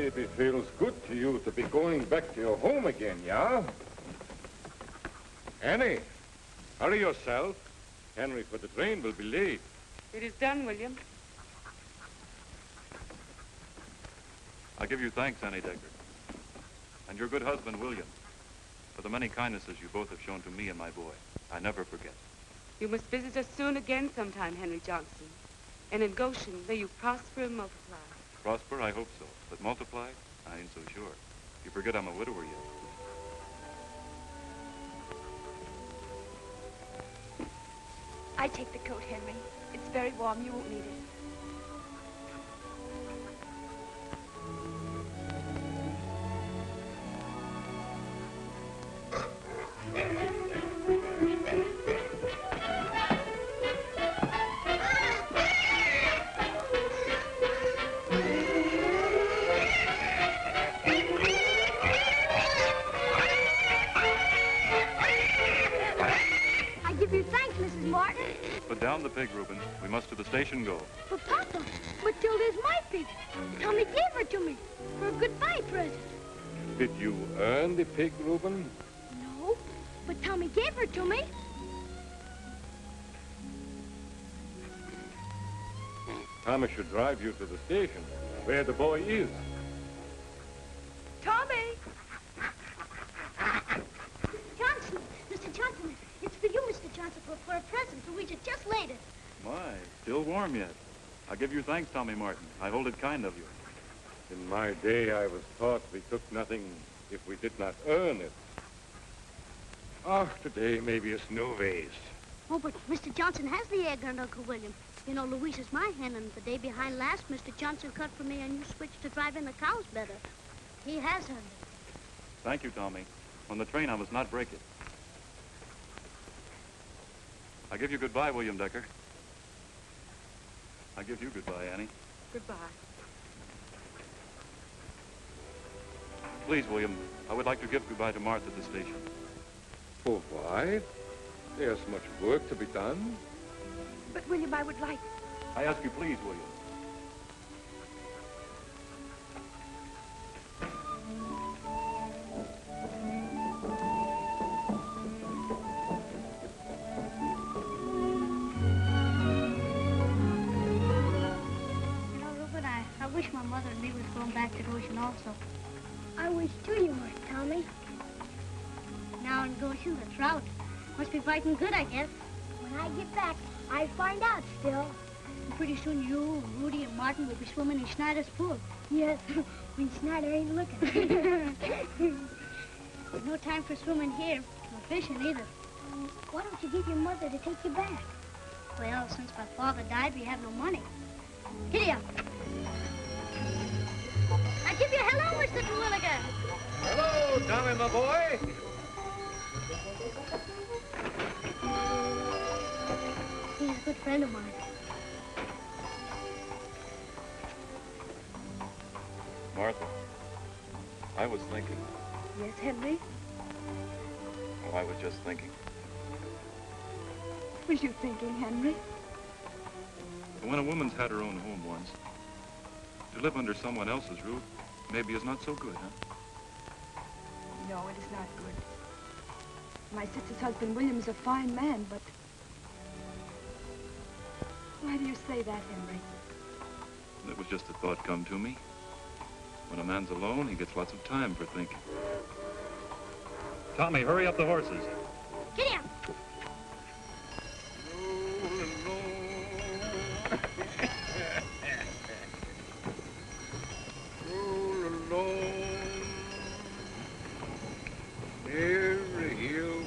Maybe feels good to you to be going back to your home again, yeah? Annie, hurry yourself. Henry, for the train will be late. It is done, William. I give you thanks, Annie Decker, and your good husband, William, for the many kindnesses you both have shown to me and my boy. I never forget. You must visit us soon again sometime, Henry Johnson. And in Goshen, may you prosper and multiply. Prosper, I hope so. But multiply, I ain't so sure. You forget I'm a widower yet. I take the coat, Henry. It's very warm. You won't need it. Down the pig, Reuben. We must to the station go. But Papa, Matilda's my pig. Tommy gave her to me for a goodbye present. Did you earn the pig, Reuben? No, but Tommy gave her to me. Tommy should drive you to the station, where the boy is. Tommy! Johnson, Mr. Johnson, it's for you, Mr. Johnson, for a present, for we should just laid it. My, still warm yet. I give you thanks, Tommy Martin. I hold it kind of you. In my day, I was taught we took nothing if we did not earn it. Ah, today maybe it's no ways. Oh, but Mr. Johnson has the egg and Uncle William. You know, Louise is my hen, and the day behind last, Mr. Johnson cut for me and you switched to driving the cows better. He has earned it. Thank you, Tommy. On the train, I must not break it. I give you goodbye, William Decker. I give you goodbye, Annie. Goodbye. Please, William, I would like to give goodbye to Martha at the station. Oh, why? There's much work to be done. But, William, I would like... I ask you, please, William. I wish my mother and me was going back to Goshen also. I wish too you were, Tommy. Now in Goshen, the trout must be biting good, I guess. When I get back, I find out still. And pretty soon you, Rudy, and Martin will be swimming in Schneider's pool. Yes, when Schneider ain't looking. No time for swimming here, or fishing either. Why don't you get your mother to take you back? Well, since my father died, we have no money. Giddy up. I give you a hello, Mr. Terwilliger. Hello, Tommy, my boy. He's a good friend of mine. Martha, I was thinking. Yes, Henry? Well, I was just thinking. What was you thinking, Henry? When a woman's had her own home once, to live under someone else's roof maybe is not so good, huh? No, it is not good. My sister's husband, William, is a fine man, but... Why do you say that, Henry? It was just a thought come to me. When a man's alone, he gets lots of time for thinking. Tommy, hurry up the horses. Get him! Every hill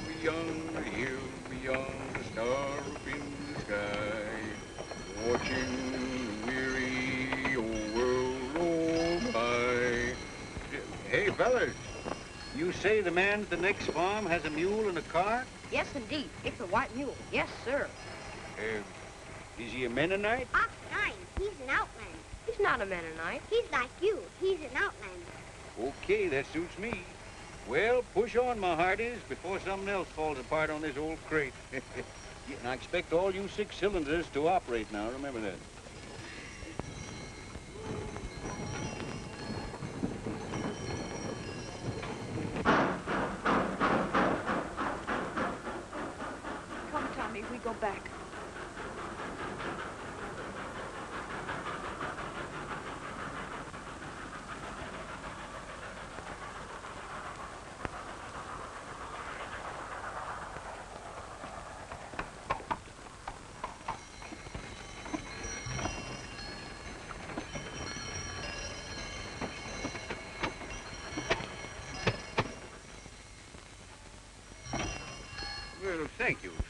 beyond the star up in the sky, watching the weary old world roll by. Hey, fellas, you say the man at the next farm has a mule and a cart? Yes, indeed. It's a white mule. Yes, sir. Is he a Mennonite? Ox 9, he's an outlander. He's not a Mennonite. He's like you, he's an outlander. Okay, that suits me. Well, push on, my hearties, before something else falls apart on this old crate. Yeah, and I expect all you 6 cylinders to operate now, remember that.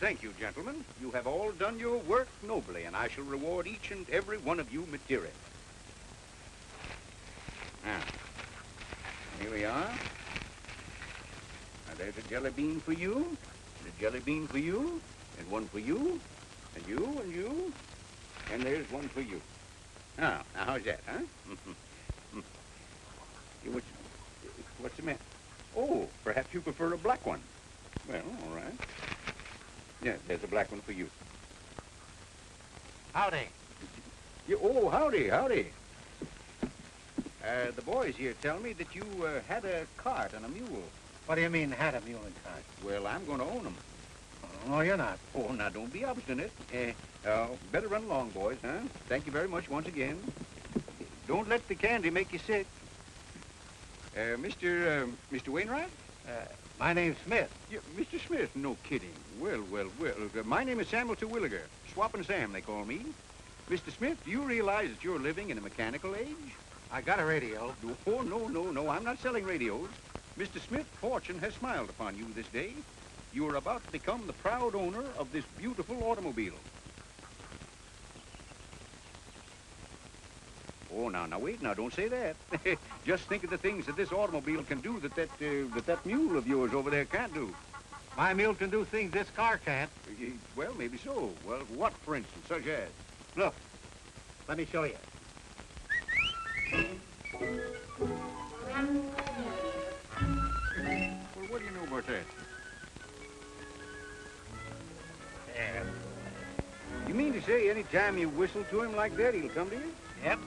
thank you, gentlemen. You have all done your work nobly, and I shall reward each and every one of you materially. Now, here we are. Now, there's a jelly bean for you, and a jelly bean for you, and one for you, and you, and you, and there's one for you. Now how's that, huh? What's the matter? Oh, perhaps you prefer a black one. Well, all right. Yeah, there's a black one for you. Howdy. Oh, howdy, howdy. The boys here tell me that you had a cart and a mule. What do you mean, had a mule and cart? Well, I'm going to own them. Oh, no, you're not. Oh, now, don't be obstinate. Better run along, boys, huh? Thank you very much once again. Don't let the candy make you sick. Mr. Wainwright? My name's Smith. Yeah, Mr. Smith, no kidding. Well. My name is Samuel Terwilliger. Swappin' Sam, they call me. Mr. Smith, do you realize that you're living in a mechanical age? I got a radio. Oh, no. I'm not selling radios. Mr. Smith, fortune has smiled upon you this day. You are about to become the proud owner of this beautiful automobile. Oh, now, wait, don't say that. Just think of the things that this automobile can do that mule of yours over there can't do. My mule can do things this car can't. Well, maybe so. Well, what, for instance, such as? Look, let me show you. Well, what do you know about that? Yeah. You mean to say any time you whistle to him like that, he'll come to you? Yep.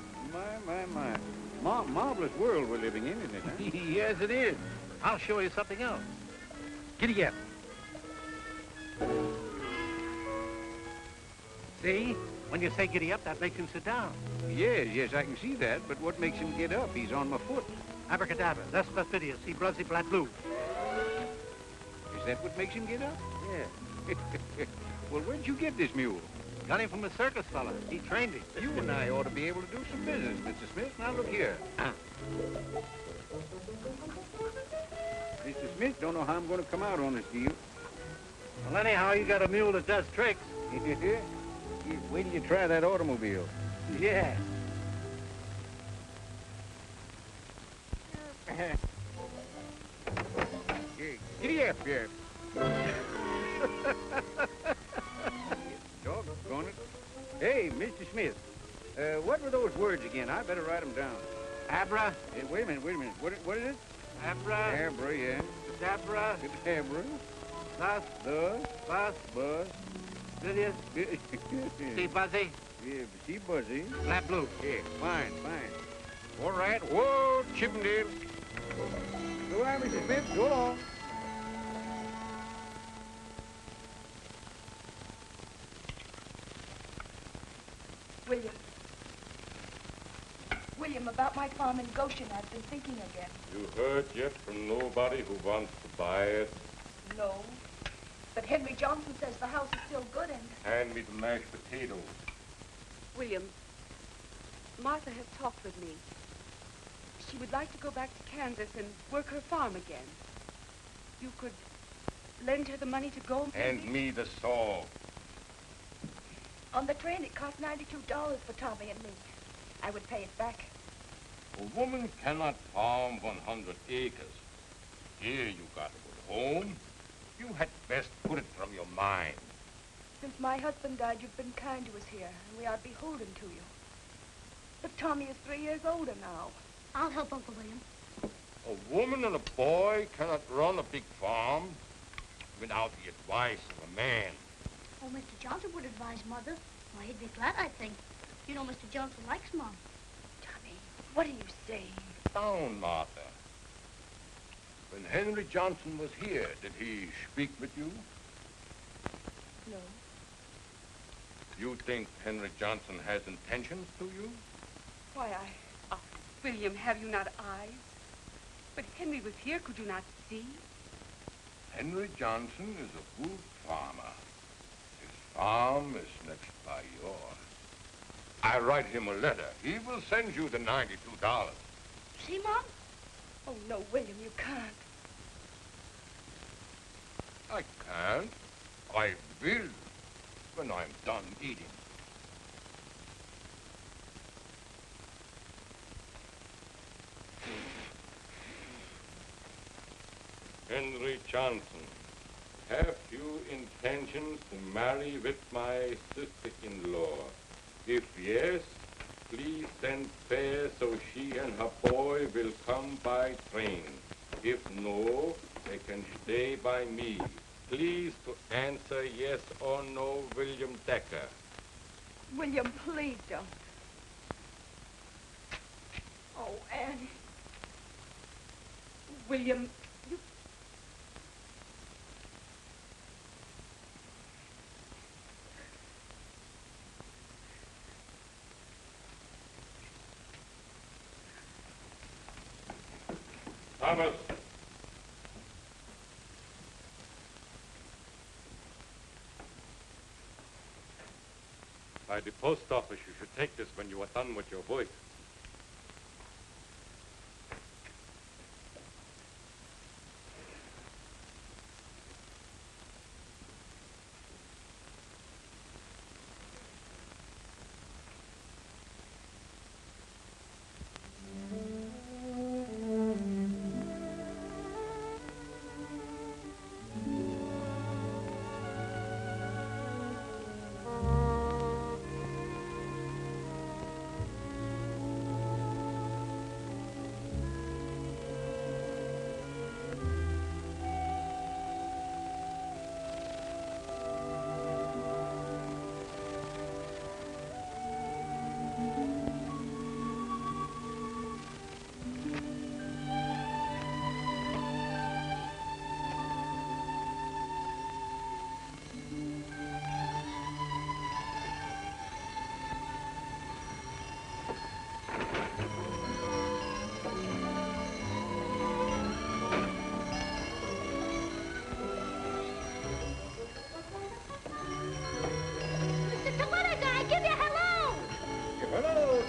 My. Marvelous world we're living in, isn't it, huh? Yes, it is. I'll show you something else. Giddy up. See? When you say giddy up, that makes him sit down. Yes, I can see that, but what makes him get up? He's on my foot. Abracadabra, thus fastidious, see bluzzy flat blue. Is that what makes him get up? Yeah. Well, where'd you get this mule? Got him from a circus fella. He trained him. You and I ought to be able to do some business, Mr. Smith. Now, look here. Mr. Smith, don't know how I'm going to come out on this deal. Well, anyhow, you got a mule that does tricks. Wait till you try that automobile. Yeah. Giddy up here. Doggone it. Hey, Mr. Smith, what were those words again? I better write them down. Abra. Hey, wait a minute. What is it? Abra. Abra, yeah. Dabra. Abra. Thus. Bus. Fastidious. See buzzy. Yeah, see Buzzy. Flat blue. Yeah, fine. All right. Whoa, Chippendale. Go on, Mr. Smith. Go along. William, about my farm in Goshen, I've been thinking again. You heard yet from nobody who wants to buy it? No. But Henry Johnson says the house is still good and... Hand me the mashed potatoes. William, Martha has talked with me. She would like to go back to Kansas and work her farm again. You could lend her the money to go, maybe? Hand me the saw. On the train, it cost $92 for Tommy and me. I would pay it back. A woman cannot farm 100 acres. Here you got a good home. You had best put it from your mind. Since my husband died, you've been kind to us here, and we are beholden to you. But Tommy is 3 years older now. I'll help Uncle William. A woman and a boy cannot run a big farm without the advice of a man. Oh, Mr. Johnson would advise Mother. Well, he'd be glad, I think. You know Mr. Johnson likes Mom. Tommy, what are you saying? Down, Martha. When Henry Johnson was here, did he speak with you? No. You think Henry Johnson has intentions to you? Why, William, have you not eyes? But Henry was here, could you not see? Henry Johnson is a good farmer. His farm is next by yours. I write him a letter. He will send you the $92. See, Mom? Oh, no, William, you can't. I can't. I will when I'm done eating. Henry Johnson, have you intentions to marry with my sister-in-law? If yes, please send fare so she and her boy will come by train. If no, they can stay by me. Please to answer yes or no, William Decker. William, please don't. Oh, Annie. William, you... Thomas. By the post office, you should take this when you are done with your work.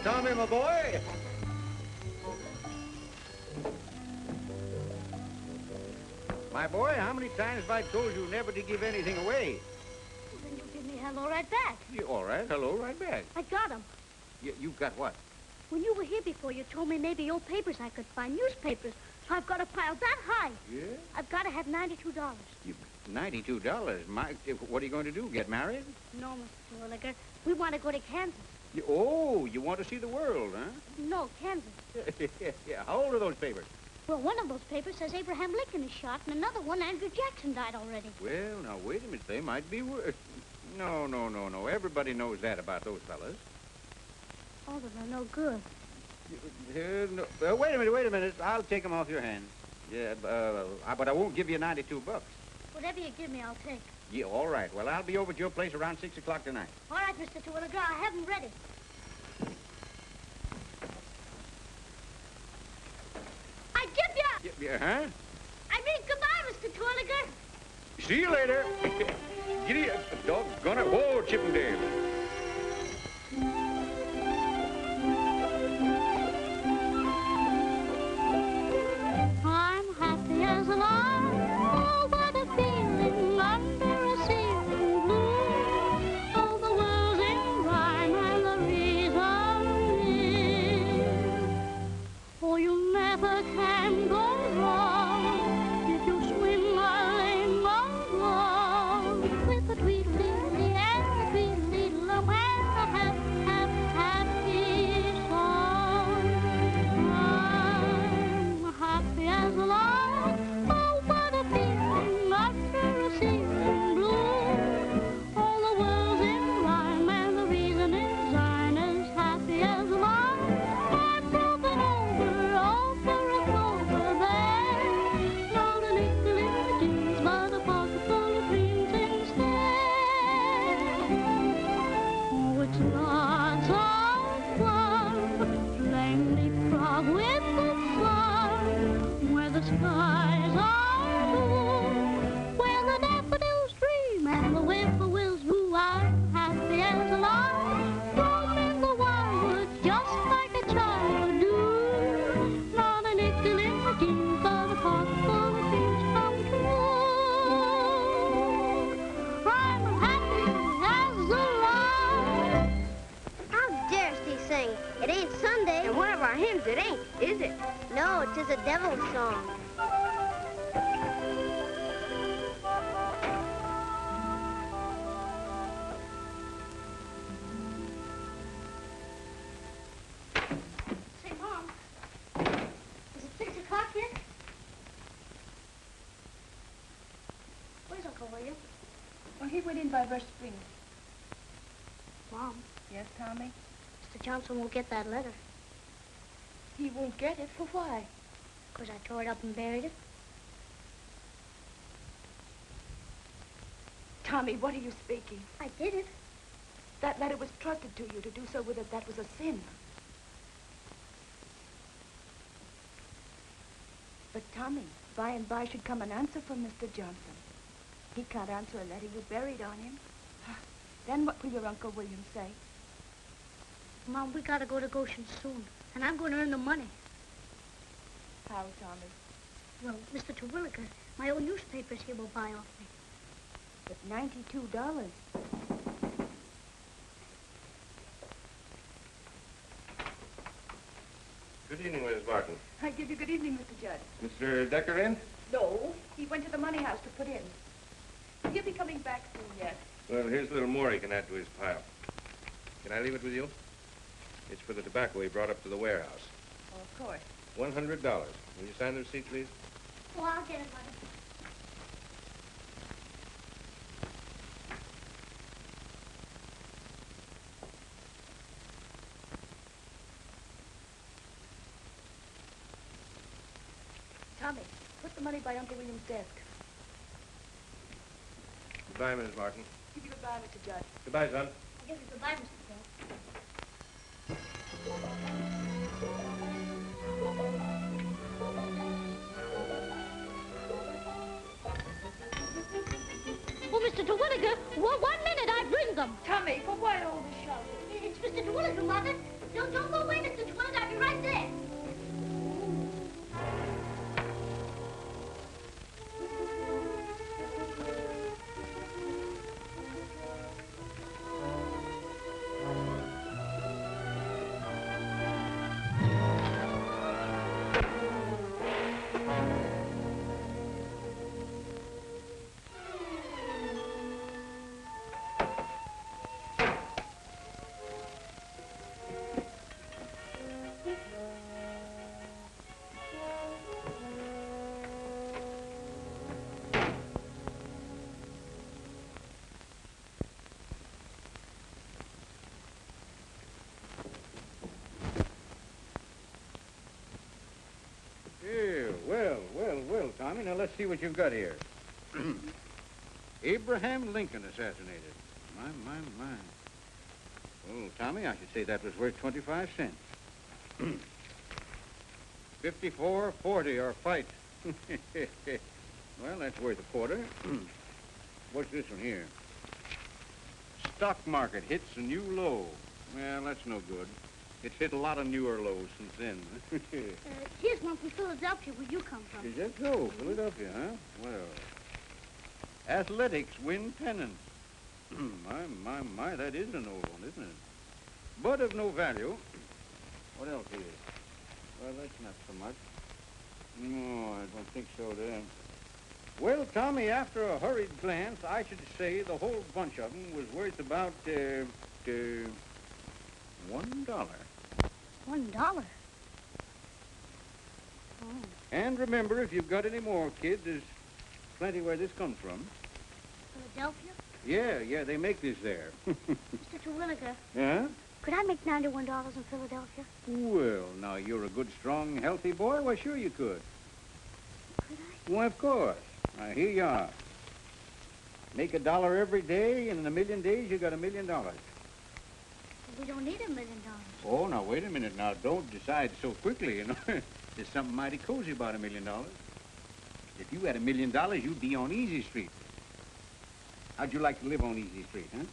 Tommy, my boy. My boy, how many times have I told you never to give anything away? Well, then you give me hello right back. You, all right, hello, right back. I got 'em. You got what? When you were here before, you told me maybe old papers I could find, newspapers. So I've got a pile that high. Yeah? I've got to have $92. $92? What are you going to do, get married? No, Mr. Terwilliger. We want to go to Kansas. You want to see the world, huh? No, Kansas. Yeah, how old are those papers? Well, one of those papers says Abraham Lincoln is shot, and another one, Andrew Jackson died already. Well, now, wait a minute. They might be worse. No. Everybody knows that about those fellas. Oh, but they're no good. No, wait a minute. I'll take them off your hand. Yeah, but I won't give you $92. Whatever you give me, I'll take. Yeah, all right. Well, I'll be over at your place around 6 o'clock tonight. All right, Mr. Terwilliger, I have them ready. I give ya! Huh? I mean, goodbye, Mr. Terwilliger. See you later. Giddy up, doggone it. Whoa, Chippendale. I'm happy as a lark, oh, what a feeling under a ceiling blue. Oh, the world's in rhyme and the reason is, oh, you never can go wrong if you swim a lane along with the tweedledee and the tweedledee. ain't, is it? No, it is a devil's song. Say, Mom, is it 6 o'clock yet? Where's Uncle William? Well, he went in by Rush Springs. Mom, Yes, Tommy? Mr. Johnson won't get that letter. He won't get it. For why? 'Cause I tore it up and buried it. Tommy, what are you speaking? I did it. That letter was trusted to you. To do so with it, that was a sin. But Tommy, by and by should come an answer from Mr. Johnson. He can't answer a letter you buried on him. Then what will your Uncle William say? Mom, we gotta go to Goshen soon. And I'm going to earn the money. How, Tommy? Well, Mr. Terwilliger, my old newspapers here will buy off me. But $92. Good evening, Mrs. Martin. I give you good evening, Mr. Judd. Mr. Decker in? No, he went to the money house to put in. He'll be coming back soon yet. Well, here's a little more he can add to his pile. Can I leave it with you? It's for the tobacco he brought up to the warehouse. Oh, of course. $100. Will you sign the receipt, please? Oh, I'll get it, Mother. Tommy, put the money by Uncle William's desk. Goodbye, Mrs. Martin. Give you goodbye, Mr. Judd. Goodbye, son. I guess it's goodbye, Mr. Jones. Oh, Mr. Terwilliger, 1 minute, I bring them. Tommy, for why all this shouting? It's Mr. Terwilliger, Mother. Don't go away, Mr. Terwilliger. I'll be right there. Well, Tommy, now let's see what you've got here. Abraham Lincoln assassinated. My. Oh, Tommy, I should say that was worth 25 cents. 54.40 or fight. Well, that's worth a quarter. What's this one here? Stock market hits a new low. Well, that's no good. It's hit a lot of newer lows since then. Here's one from Philadelphia, where you come from. Is that so? Philadelphia, huh? Well, athletics win pennants. my, that is an old one, isn't it? But of no value. What else is? Well, that's not so much. No, I don't think so then. Well, Tommy, after a hurried glance, I should say the whole bunch of them was worth about, $1. $1? Oh. And remember, if you've got any more, kids, there's plenty where this comes from. Philadelphia? Yeah, they make this there. Mr. Terwilliger, Yeah? could I make $91 in Philadelphia? Well, now, you're a good, strong, healthy boy. Why, sure you could. Could I? Why, of course. Now, here you are. Make $1 every day, and in a million days, you got $1 million. We don't need $1 million. Oh, now, wait a minute. Now, don't decide so quickly, you know. There's something mighty cozy about $1 million. If you had $1 million, you'd be on Easy Street. How'd you like to live on Easy Street, huh?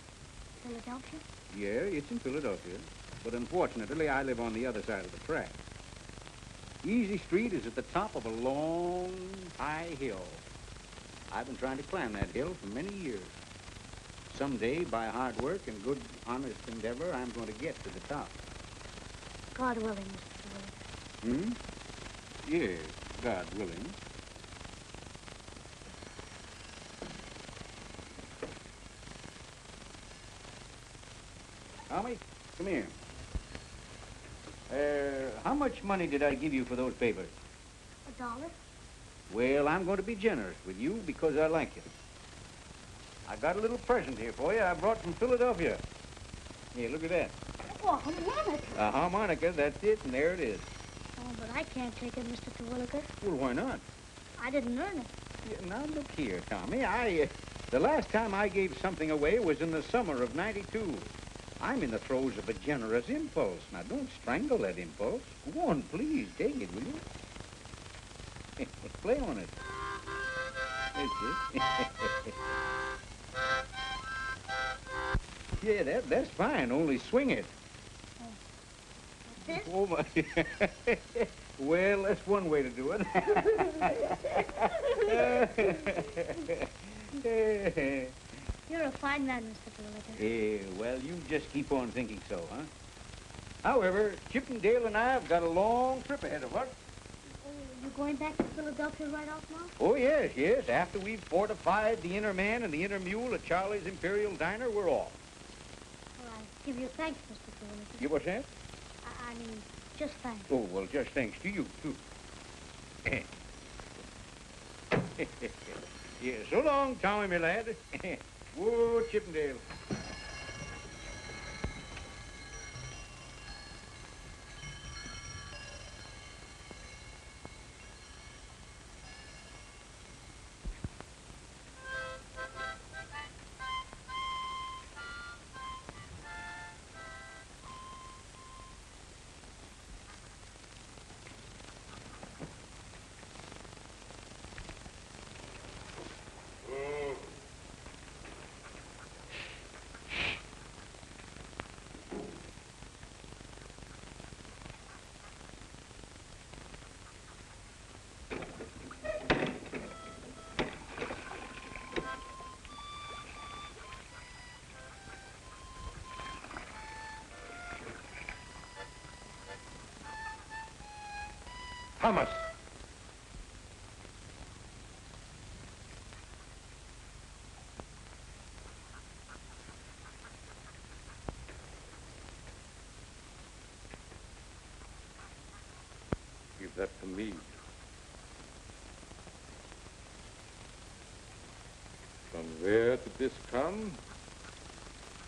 Philadelphia? Yeah, it's in Philadelphia. But unfortunately, I live on the other side of the track. Easy Street is at the top of a long, high hill. I've been trying to climb that hill for many years. Someday, by hard work and good, honest endeavor, I'm going to get to the top. God willing, Mr. Terwilliger. Hmm? Yes, God willing. Tommy, come here. How much money did I give you for those papers? $1. Well, I'm going to be generous with you because I like you. I got a little present here for you I brought from Philadelphia. Here, look at that. Oh, a harmonica. A harmonica, that's it, and there it is. Oh, but I can't take it, Mr. Terwilliger. Well, why not? I didn't earn it. Yeah, now, look here, Tommy. The last time I gave something away was in the summer of '92. I'm in the throes of a generous impulse. Now, don't strangle that impulse. Go on, please. Take it, will you? Play on it. That's it. Yeah, that's fine. Only swing it. This? Oh, my. Well, that's one way to do it. You're a fine man, Mr. Terwilliger. Well, you just keep on thinking so, huh? However, Chippendale and I have got a long trip ahead of us. Oh, you going back to Philadelphia right off now? Oh, yes, yes. After we've fortified the Inner Man and the Inner Mule at Charlie's Imperial Diner, we're off. Well, I give you thanks, Mr. Terwilliger. You what's that? I mean, just thanks. Oh, well, just thanks to you, too. Yeah, so long, Tommy, my lad. Whoa, Chippendale. Thomas! Give that to me. From where did this come?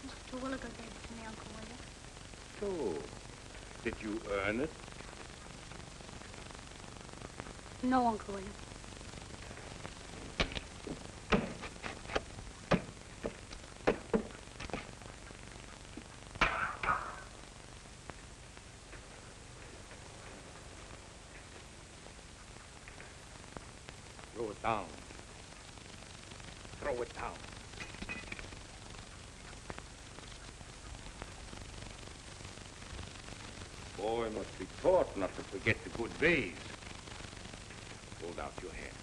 Mr. Terwilliger gave it to me, Uncle William. So, did you earn it? No, Uncle William. Throw it down. Throw it down. Boy must be taught not to forget the good ways. Hold out your hand.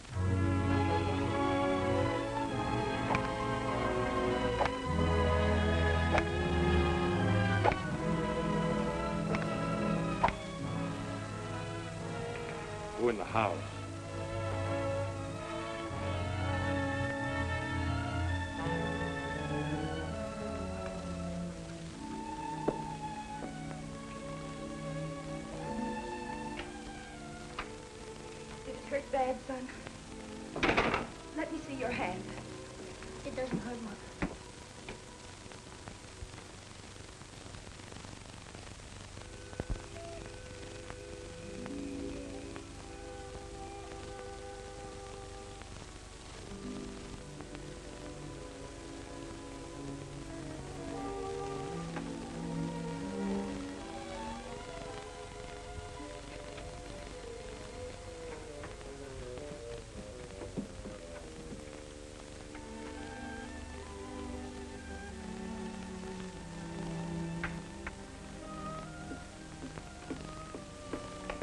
Go in the house. Did it hurt bad, son? Let me see your hand. It doesn't hurt, Mother.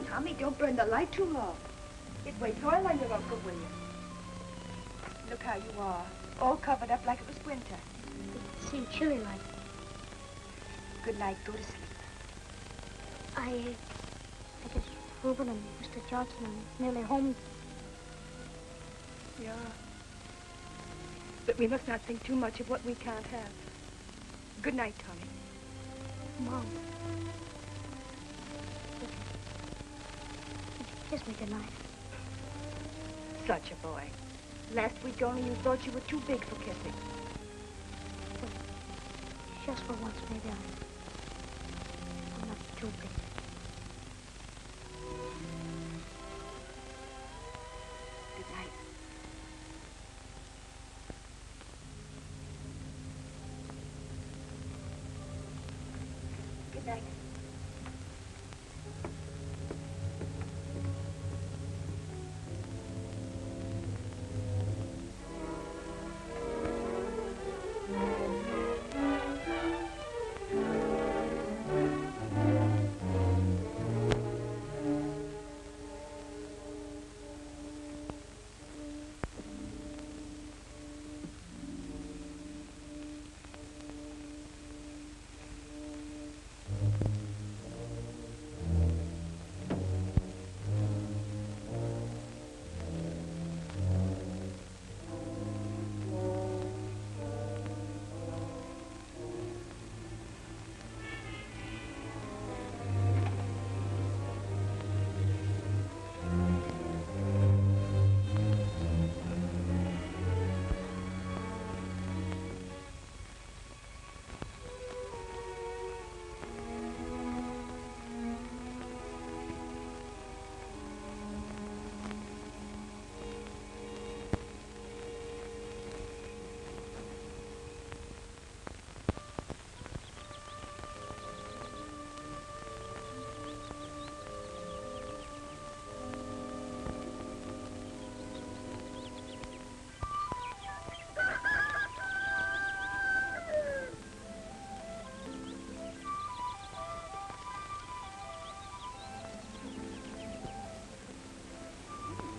Tommy, don't burn the light too long. It waits oil on your Uncle William. Look how you are, all covered up like it was winter. It seemed chilly like. Good night, go to sleep. I just Reuben and Mr. Johnson are nearly home. Yeah. But we must not think too much of what we can't have. Good night, Tommy. Mom. Would you kiss me goodnight? Such a boy. Last week only you thought you were too big for kissing. Just for once, maybe I'm not too big. Good night. Good night.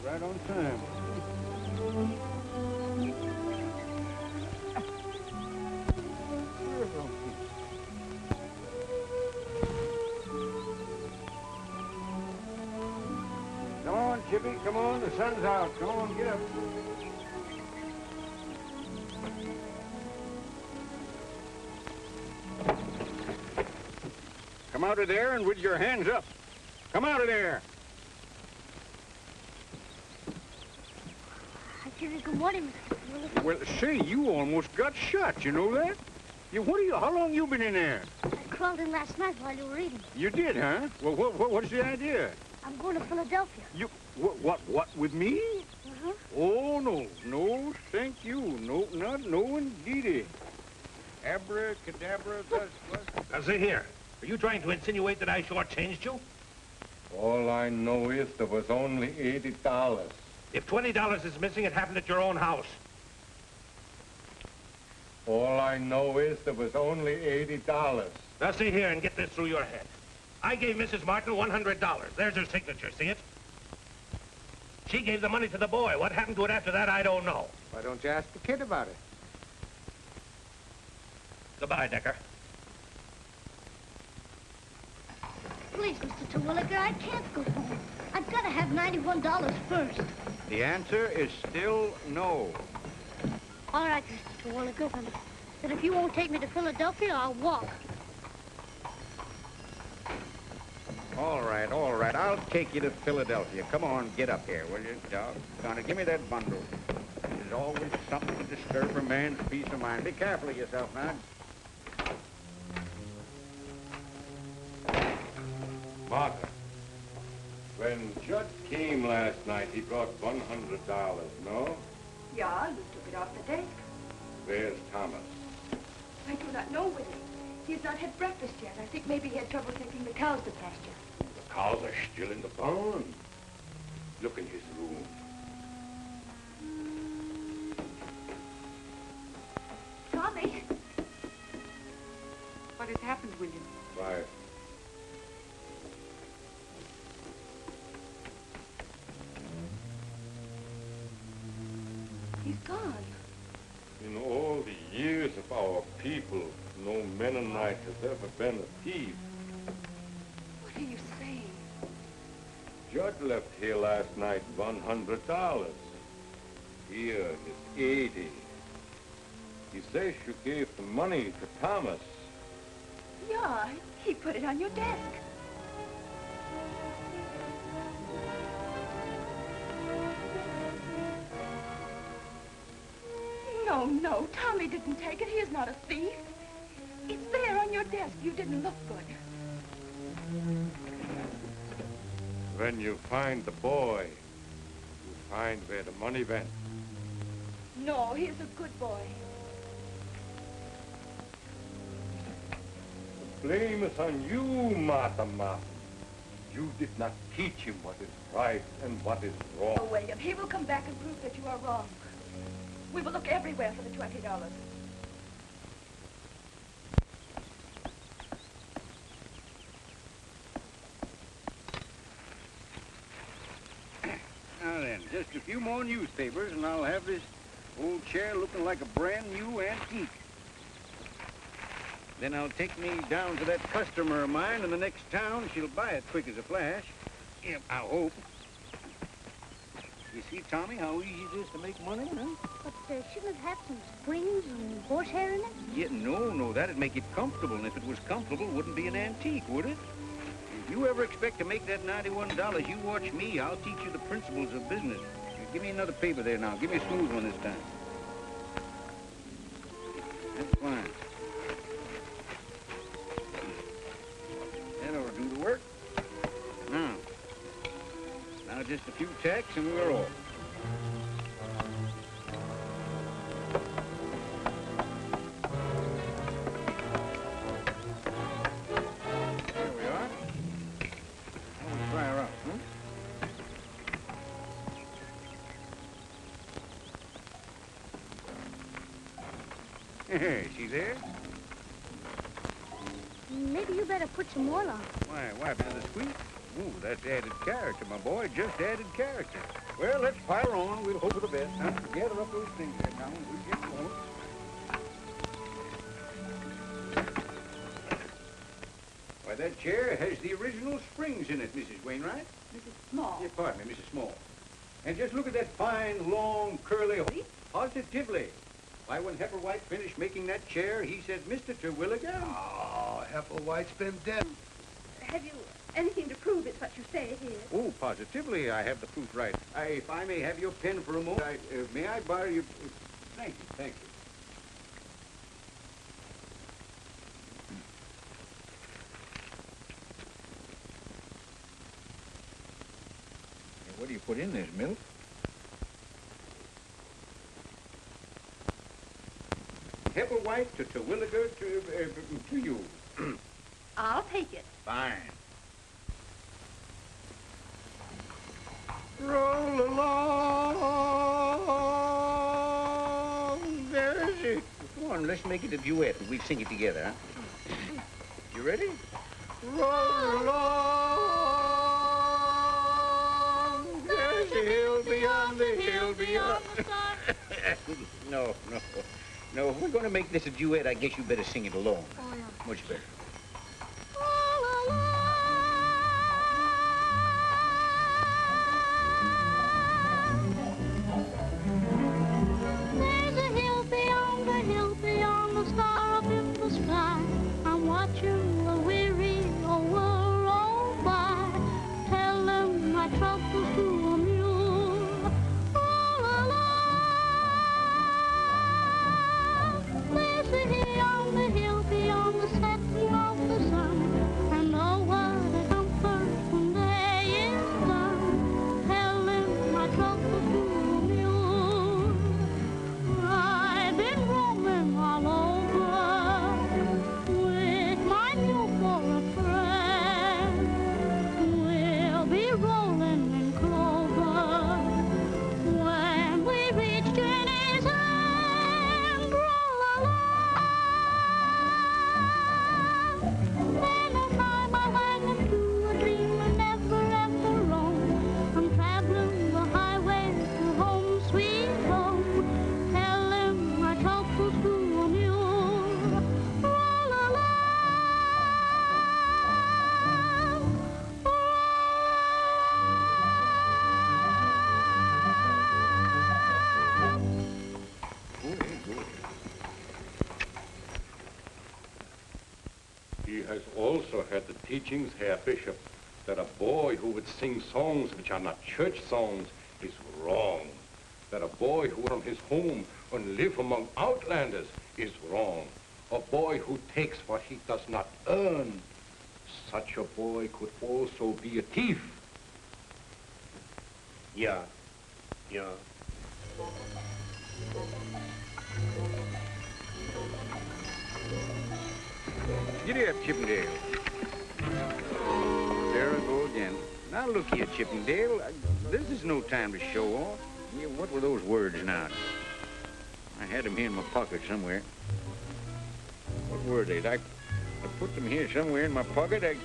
Right on time. Come on, Chippy, come on, the sun's out. Come on, get up. Come out of there and with your hands up. Come out of there. Good morning, Mr. Willis. Well, say, you almost got shot, you know that? How long you been in there? I crawled in last night while you were reading. You did, huh? Well, what's the idea? I'm going to Philadelphia. You, what, with me? Uh-huh. Oh, no, thank you. No, indeedy. Abracadabra, Now, see here. Are you trying to insinuate that I shortchanged you? All I know is there was only $80. If $20 is missing, it happened at your own house. All I know is there was only $80. Now, see here and get this through your head. I gave Mrs. Martin $100. There's her signature, see it? She gave the money to the boy. What happened to it after that, I don't know. Why don't you ask the kid about it? Goodbye, Decker. Please, Mr. Terwilliger, I can't go home. I've got to have $91 first. The answer is still no. All right, Mr. Terwilliger, then if you won't take me to Philadelphia, I'll walk. All right. I'll take you to Philadelphia. Come on, get up here, will you, doggone it. Give me that bundle. There's always something to disturb a man's peace of mind. Be careful of yourself, now. Martha, when Judd came last night, he brought $100, no? Yeah, you took it off the desk. Where's Thomas? I do not know, Willie. He has not had breakfast yet. I think maybe he had trouble taking the cows to pasture. The cows are still in the barn. Look in his room. Tommy! What has happened, William? Why, He's gone. in all the years of our people, no Mennonite has ever been a thief. What are you saying? wife left here last night $100. Here is 80. He says you gave the money to Thomas. Yeah, he put it on your desk. No, Tommy didn't take it. He is not a thief. It's there on your desk. You didn't look good. When you find the boy, you find where the money went. No, he's a good boy. The blame is on you, Martha Martin. You did not teach him what is right and what is wrong. Oh, William, he will come back and prove that you are wrong. We will look everywhere for the $20. Now then, just a few more newspapers and I'll have this old chair looking like a brand new antique. Then I'll take me down to that customer of mine in the next town. She'll buy it quick as a flash. Yep, I hope. You see, Tommy, how easy it is to make money, huh? But shouldn't it have some springs and horsehair in it? Yeah, no, that'd make it comfortable. And if it was comfortable, it wouldn't be an antique, would it? If you ever expect to make that $91, you watch me. I'll teach you the principles of business. Give me another paper there now. Give me a smooth one this time. That's fine. That ought to do the work. Now just a few tacks and we're off. There we are. Now we'll try her out, huh? Hey, she there? Maybe you better put some oil on. Why, another squeak? Ooh, that's added character, my boy, just added character. Well, let's pile her on. We'll hope for the best. Now, gather up those things there now, and we'll get going. Why, that chair has the original springs in it, Mrs. Wainwright. Mrs. Small. Yeah, pardon me, Mrs. Small. And just look at that fine, long, curly... Positively. Why, when Hepperwhite finished making that chair, he said, Mr. Terwilliger. Oh, Hepperwhite's been dead. Have you anything to prove it's what you say it is? Oh, positively, I have the proof right. If I may have your pen for a moment, may I borrow your... thank you. What do you put in this, milk? Hepperwhite to Terwilliger to you. I'll take it. Fine. Roll along, there's it. Come on, let's make it a duet and we'll sing it together, huh? You ready? Roll along, there's a hill beyond the hill beyond. No. If we're going to make this a duet, I guess you better sing it alone. Oh, yeah. Much better. There's a hill beyond the star up in the sky. I'm watching the weary old world roll by. Tell them my troubles to a mule. All along. There's a hill beyond the setting teachings, Herr Bishop, that a boy who would sing songs which are not church songs is wrong. That a boy who from his home and live among outlanders is wrong. A boy who takes what he does not earn, such a boy could also be a thief. Yeah. Yeah. Giddy up, Chippendale. There I go again. Now look here, Chippendale. This is no time to show off. Yeah, what were those words now? I had them here in my pocket somewhere. What were they? I put them here somewhere in my pocket.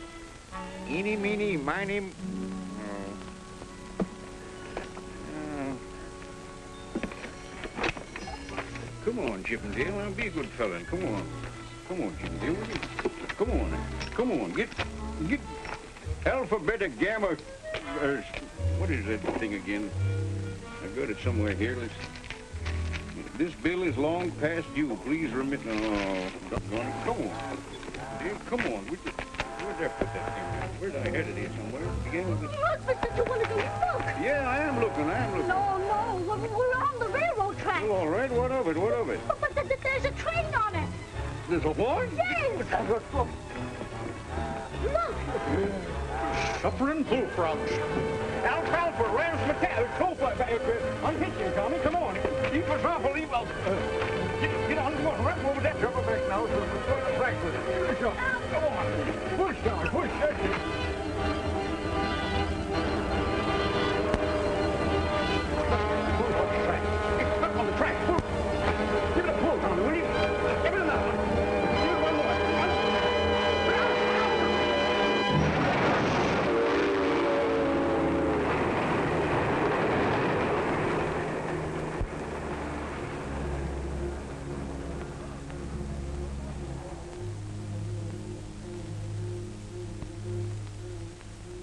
Eeny, meeny, miny. Come on, Chippendale. Now be a good fella. And come on. Come on, Chippendale. Come on. Come on. Get Alpha, Beta, Gamma. What is that thing again? I've got it somewhere here. This bill is long past due. Please remit. Oh, doggone it. Come on. Dave, come on. Where'd I put that thing? Where'd I had it here somewhere? Begin with this. Look, Mr. You want to go look? Yeah, I am looking. No. We're on the railroad track. Well, all right. What of it? What of it? But there's a train on it. There's a what? Yes. Look. Suffering bullfrogs. Alfalfa, Rams, unhitch him, Tommy. Come on. Keep us off. Get on. Come on. Run over that rubber back now. So we're going to track with it. Come on. Push, Tommy. Push. That's it. Pull on the track. Get stuck on the track. Pull. Give it a pull, Tommy, will you? Give it another one. Give it one more.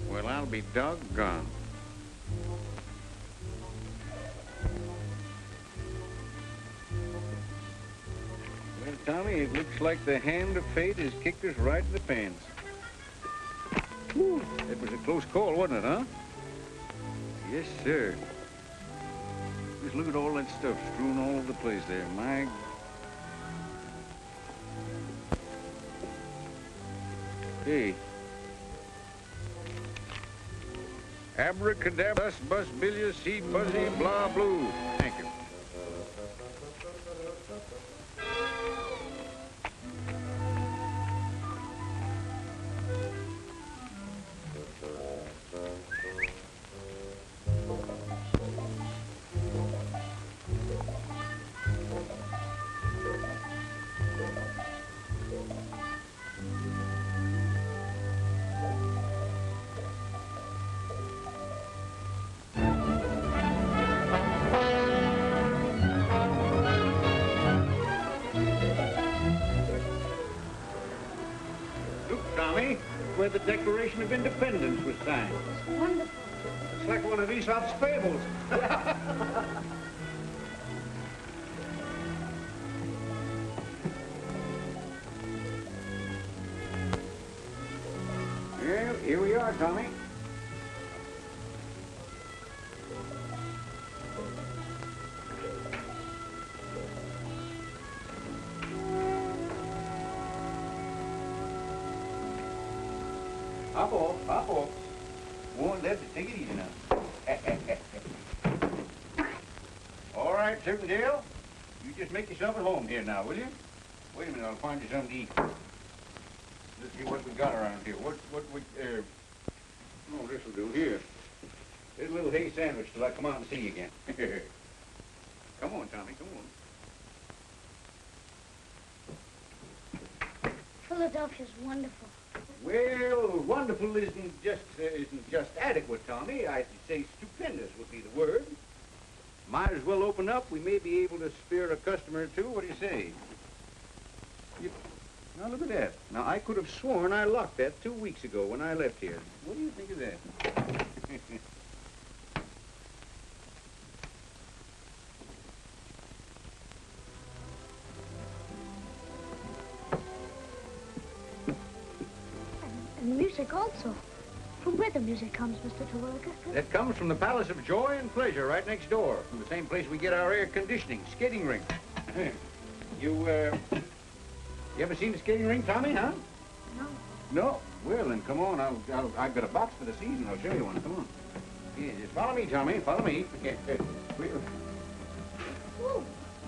Well, I'll be doggone. Well, Tommy, it looks like the hand of fate has kicked us right in the pants. Whew, that was a close call, wasn't it, huh? Yes, sir. Just look at all that stuff strewn all over the place there. My... Hey. Abracadabra, bus, billiard, seed, buzzy, blah, blue. Thank you. Where the Declaration of Independence was signed. It's wonderful. It's like one of Aesop's fables. Well, here we are, Tommy. Hop off. Won't let it. Take it easy now. All right, Chippendale. You just make yourself at home here now, will you? Wait a minute, I'll find you something to eat. Let's see what we got around here. Oh, this'll do here. Here's a little hay sandwich till I come out and see you again. Come on, Tommy, come on. Philadelphia's wonderful. Well, wonderful isn't just adequate, Tommy. I'd say stupendous would be the word. Might as well open up. We may be able to spare a customer or two. What do you say? Now, look at that. Now, I could have sworn I locked that 2 weeks ago when I left here. What do you think of that? And the music music also. From where the music comes, Mr. Terwilliger? It comes from the Palace of Joy and Pleasure right next door. From the same place we get our air conditioning, skating rink. You ever seen the skating rink, Tommy, huh? No. No? Well, then come on. I've got a box for the season. I'll show you one. Come on. Yeah, just follow me, Tommy. Follow me.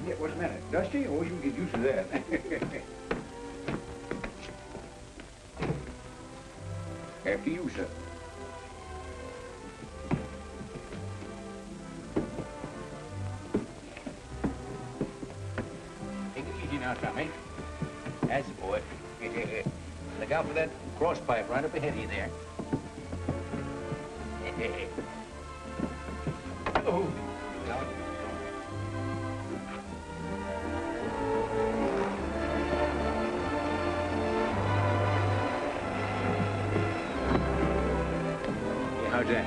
Yeah, what's the matter? Dusty? Oh, you can get used to that. After you, sir. Take it easy now, Tommy. That's the boy. Look out for that cross pipe right up ahead of you there. Oh. How's that?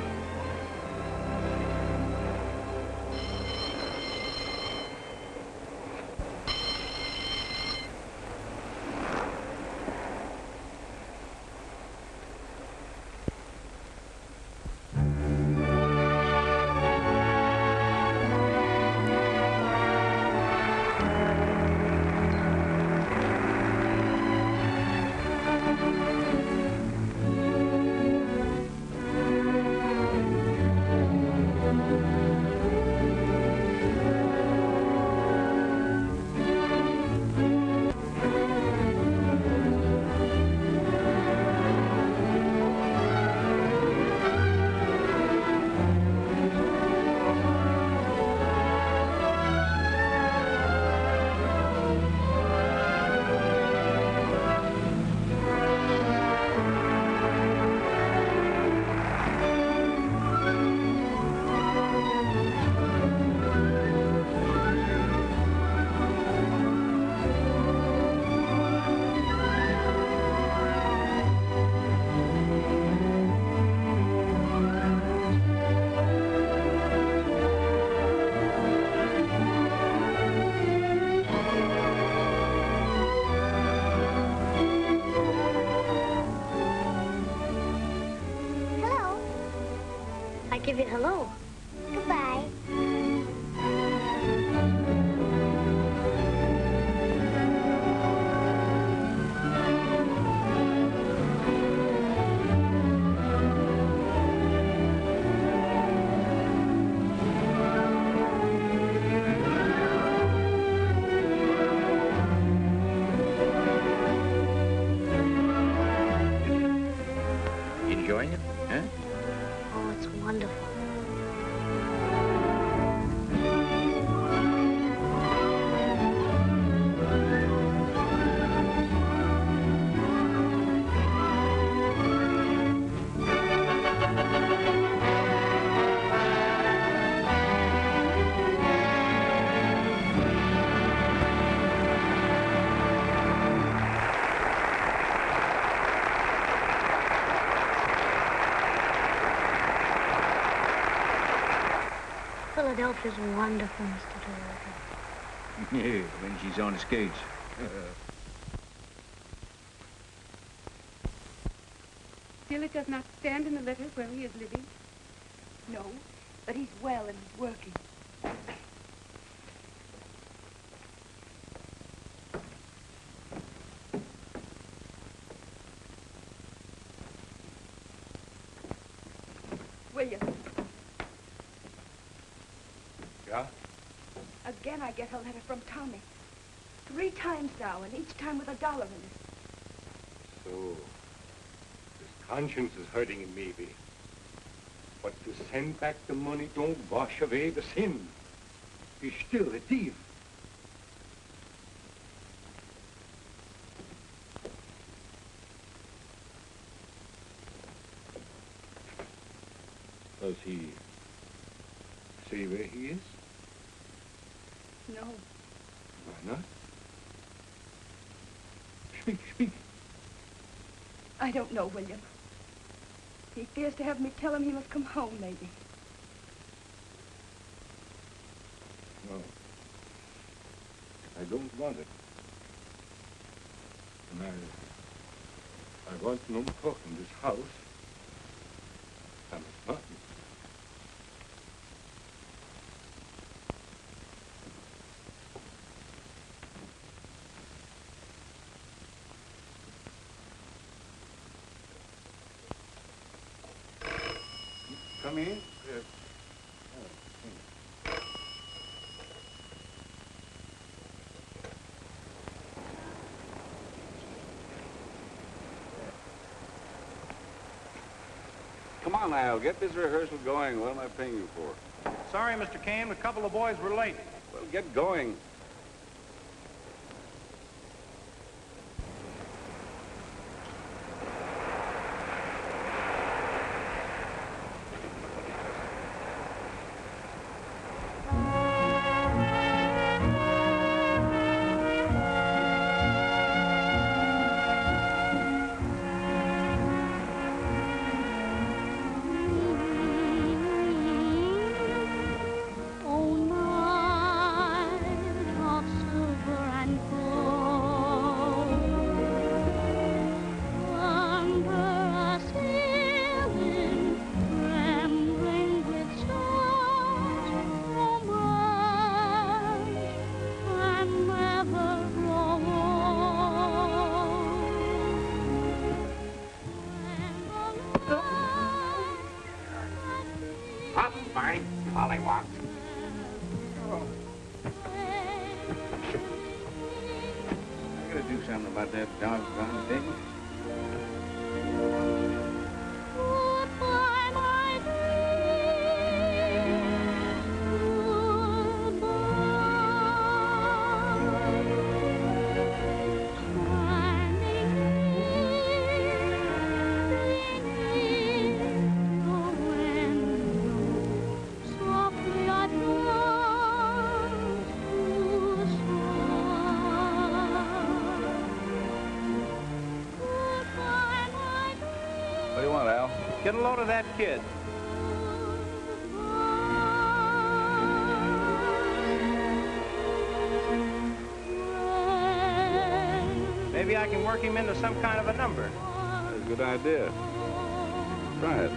Give you hello. Goodbye. Enjoying it, huh? Oh, it's wonderful. Philadelphia's wonderful, Mr. Terwilliger. Yeah, when she's on skates. Still, it does not stand in the letter where he is living? No, but he's well and working. William. Yeah? Again, I get a letter from Tommy. 3 times now, and each time with $1 in it. So, his conscience is hurting him, maybe. But to send back the money don't wash away the sin. He's still a thief. Does he say where he is? No. Why not? Speak. I don't know, William. He fears to have me tell him he must come home, maybe. No. I don't want it. And I want no talk in this house. Thomas Martin. Come in. Come on, Al, get this rehearsal going. What am I paying you for? Sorry, Mr. Kane, a couple of boys were late. Well, get going. Oh, night of silver and gold, under a ceiling trembling with stars, romance can never grow old. When the light Up, my pollywog. I gotta do something about that doggone thing. Goodbye, my dear. Goodbye. Standing in the window, softly I turn to Goodbye, my dear. What do you want, Al? Get a load of that kid. Maybe I can work him into some kind of a number. That's a good idea. Try it.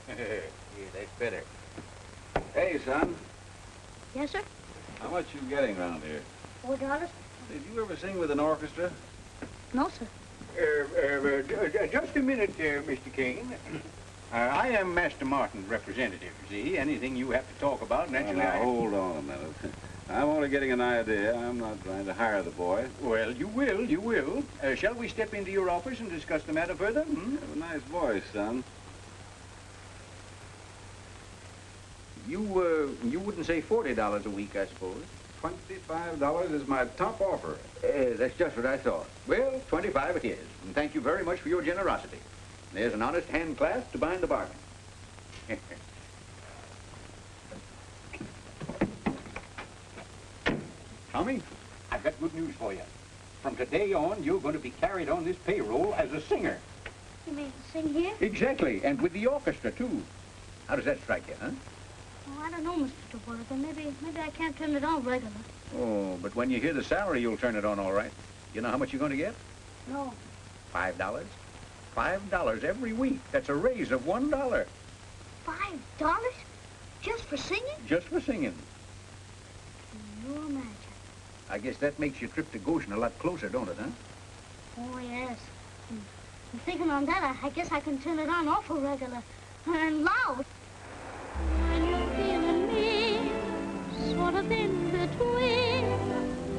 Yeah, that's better. Hey, son, Yes, sir? how much you getting around here? $4? Did you ever sing with an orchestra? No, sir. Just a minute, Mr. Kane. I am Master Martin's representative, see? Anything you have to talk about, naturally. Now, hold on a minute. I'm only getting an idea. I'm not trying to hire the boy. Well, you will. Shall we step into your office and discuss the matter further? Hmm? You have a nice voice, son. You wouldn't say $40 a week, I suppose. $25 is my top offer. That's just what I thought. Well, 25 it is. And thank you very much for your generosity. There's an honest hand clasp to bind the bargain. Tommy, I've got good news for you. From today on, you're going to be carried on this payroll as a singer. You mean sing here? Exactly, and with the orchestra, too. How does that strike you, huh? Oh, I don't know, Mr. DeWolf. Maybe I can't turn it on regular. Oh, but when you hear the salary, you'll turn it on all right. You know how much you're going to get? No. $5. $5 every week. That's a raise of $1. $5? Just for singing? Just for singing. Can you imagine? I guess that makes your trip to Goshen a lot closer, don't it, huh? Oh, yes. And thinking on that, I guess I can turn it on awful regular. And loud. When you're feeling me, sort of in between,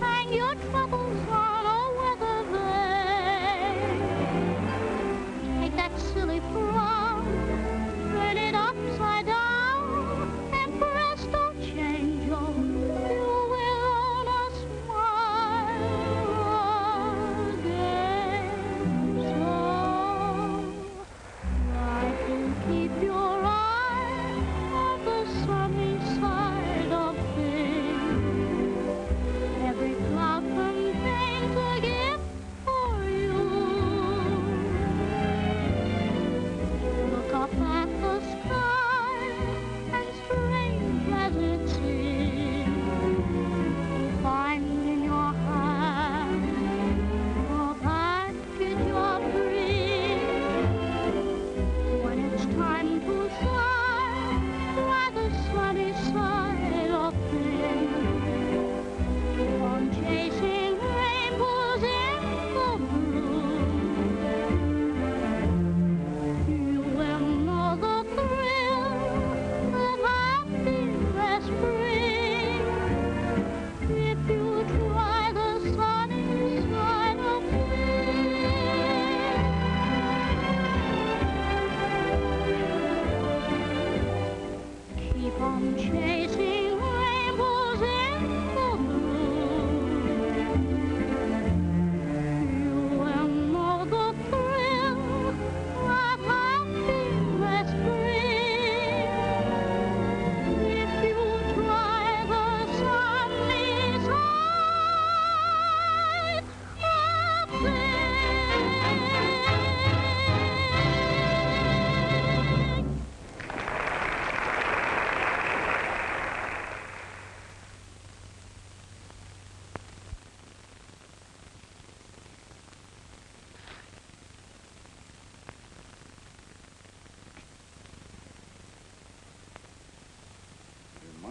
hang your troubles on a weather vane.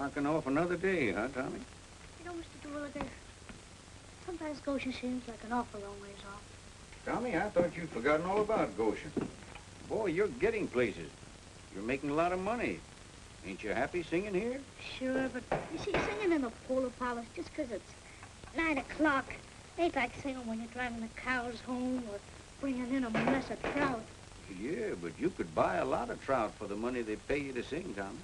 Marking off another day, huh, Tommy? You know, Mr. Terwilliger, sometimes Goshen seems like an awful long ways off. Tommy, I thought you'd forgotten all about Goshen. Boy, you're getting places. You're making a lot of money. Ain't you happy singing here? Sure, but you see, singing in the polo parlors just 'cause it's 9 o'clock ain't like singing when you're driving the cows home or bringing in a mess of trout. Yeah, but you could buy a lot of trout for the money they pay you to sing, Tommy.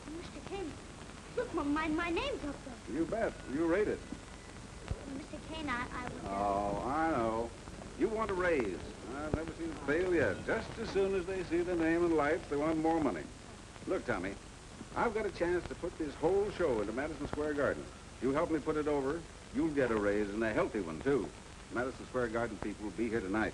Mr. Kane, look, my name's up there. You bet. You rate it. Mr. Kane, I was... Oh, I know. You want a raise. I've never seen it fail yet. Just as soon as they see the name and lights, they want more money. Look, Tommy, I've got a chance to put this whole show into Madison Square Garden. You help me put it over, you'll get a raise, and a healthy one, too. Madison Square Garden people will be here tonight.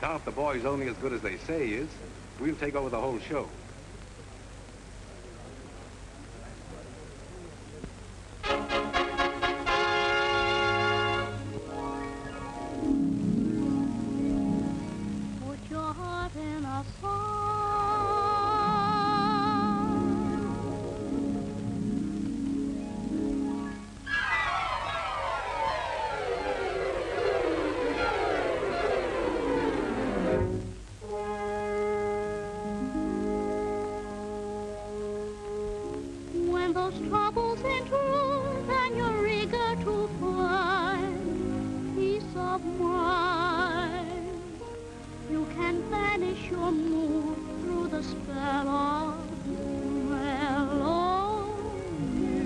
Now, if the boy's only as good as they say he is, we'll take over the whole show. Put your heart in a song. When those troubles intrude and you're eager to find peace of mind, you can banish your mood through the spell of mellow music.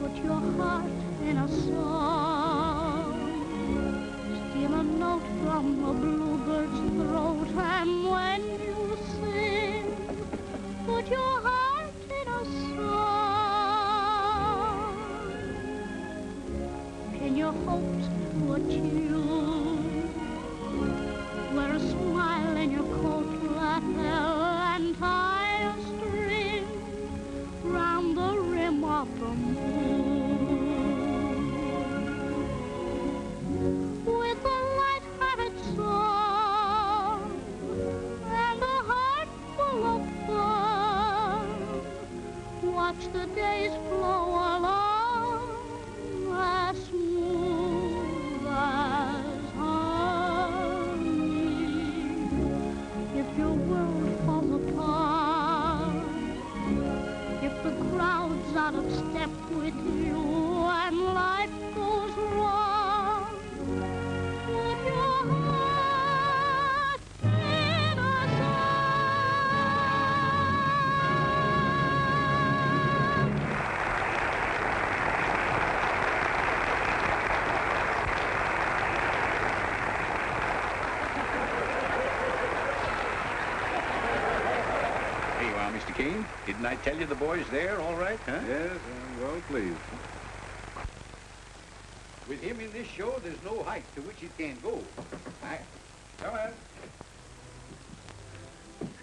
Put your heart in a song, steal a note from a bluebird's throat, and when you sing, put your heart in a song. Pin your hopes to a tune, wear a smile in your coat lapel, and tie a string round the rim of the moon. With a light-hearted song and a heart full of fun, watch the days flow along as smooth as honey. If your world falls apart, if the crowd's out of step with you and life goes wrong, put your heart in a Hey, well, Mr. Kane, didn't I tell you the boy's there all right, huh? Yes, I'm well pleased. With him in this show, there's no height to which he can't go. Come on.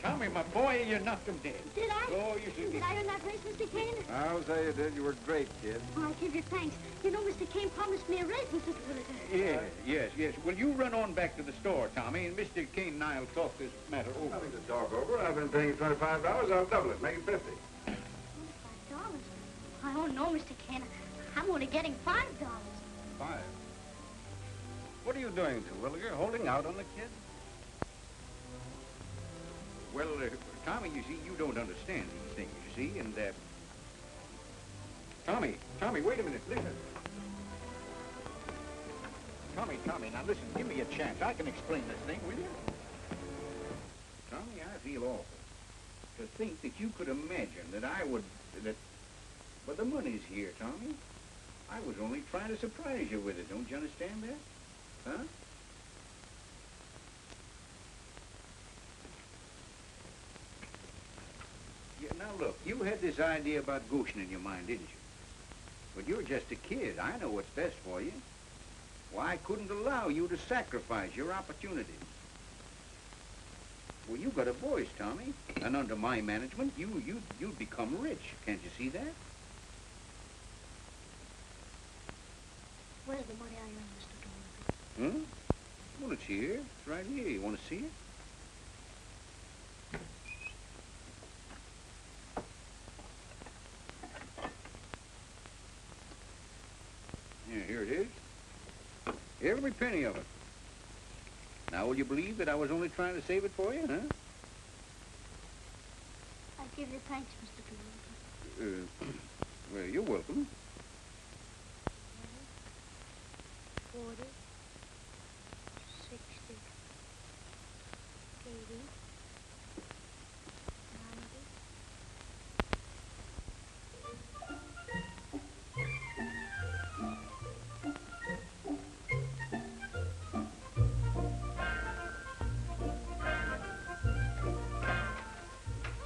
Tommy, my boy, you knocked him dead. Did I? Oh, you should. Did I earn that race, Mr. Kane? I'll say you did. You were great, kid. Oh, I give you thanks. You know, Mr. Kane promised me a raise, Mr. Terwilliger. Yes. Well, you run on back to the store, Tommy, and Mr. Kane and I'll talk this matter over. Nothing to talk over. I've been paying you $25. I'll double it. Make it 50. $25? I don't know, Mr. Kane. I'm only getting $5. 5. What are you doing, Terwilliger? Holding out on the kid? Well, Tommy, you see, you don't understand these things, you see, and, Tommy, wait a minute, listen. Tommy, now listen, give me a chance. I can explain this thing, will you? Tommy, I feel awful to think that you could imagine that but the money's here, Tommy. I was only trying to surprise you with it. Don't you understand that? Huh? Yeah, now look, you had this idea about Goshen in your mind, didn't you? But you're just a kid. I know what's best for you. Well, I couldn't allow you to sacrifice your opportunities. Well, you got a voice, Tommy, and under my management, you'd become rich. Can't you see that? Where's the money I earned, Mr. Terwilliger? Huh? Well, it's here. It's right here. You want to see it? Yeah, here it is. Every penny of it. Now, will you believe that I was only trying to save it for you, huh? I give you thanks, Mr. Terwilliger. Well, you're welcome. 40, 60, 80, 90.